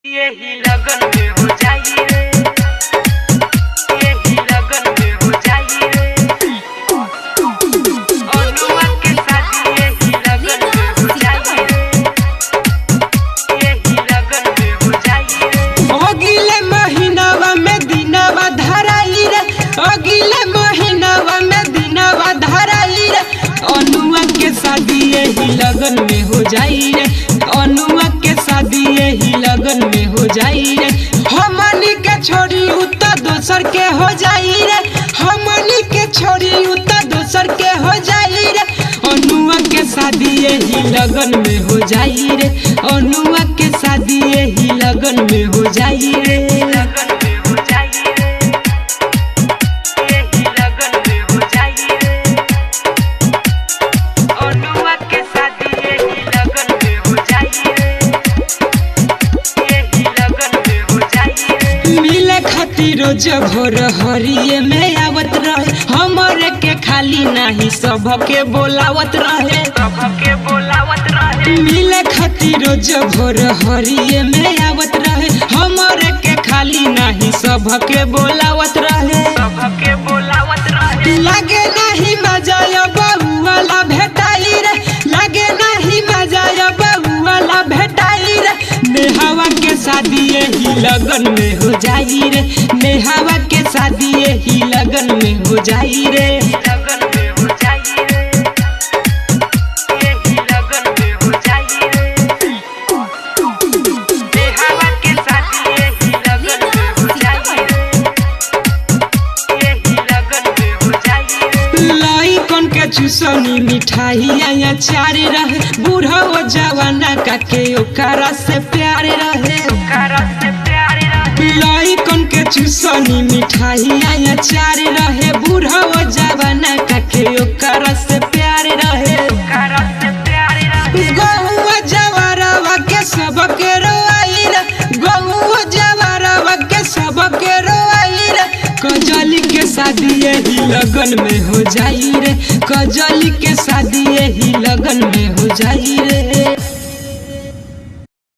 यही लगन में हो जाई रे, यही लगन में हो जाई रे, अनुआ के शादी यही लगन में हो जाई रे, यही लगन में हो जाई रे। अगिले महीनावा में दिनवा धराई रे, अगिले महीनावा में दिनवा धराई रे, अनुआ के शादी यही लगन में हो जाई रे, अनुआ के शादी यही लगन में हो जाई रे। हमनी के छोड़ी उता दोसर के हो जाई रे, हमनी के छोड़ी उता दोसर के हो जाई रे, अनुआ के शादी यही लगन में हो जाई रे, अनुआ के शादी यही लगन में हो जाई रे। लगन में हो जाई रे, यही लगन में हो जाई रे, अनुआ के शादी यही लगन में हो जाई रे, यही लगन में हो जाई रे। मिले खातिर रोज भोर हरिये में आवत रहे, हमरे के खाली नाही सबके बोलावत रहे, सबके बोलावत रहे, मिले खातिर रोज भोर हरिये में आवत रहे, हमरे के खाली नाही सबके बोलावत रहे। सबके बोलावत रहे, लागे नाही मजा बहू वाला भेटाई रे, लागे नाही मजा बहू वाला भेटाई रे, नेहावा के शादी यही लगन में हो जाई रे, नेहावा के शादी यही लगन में हो जाई रे। लगन में हो जाई रे, यही लगन में हो जाई रे, नेहावा के शादी यही लगन में हो जाई रे, यही लगन में हो जाई रे। लइकन के चुसनी मिठाई अचार रहे, बूढ़ा वो जवाना का के ओकरा से प्यार रहे, ओकरा से प्यार रहे, लइकन के चुसनी मिठाई अचार रहे, बूढ़ा वो जवाना का के ओकरा से प्यार रहे। ओकरा से प्यार रहे, गहुआ जवारवा के सबके रोआई रे, गहुआ जवारवा के सबके रोआई रे, कजली के शादी यही लगन में हो जाई रे, कजली के शादी यही लगन में हो जाई रे।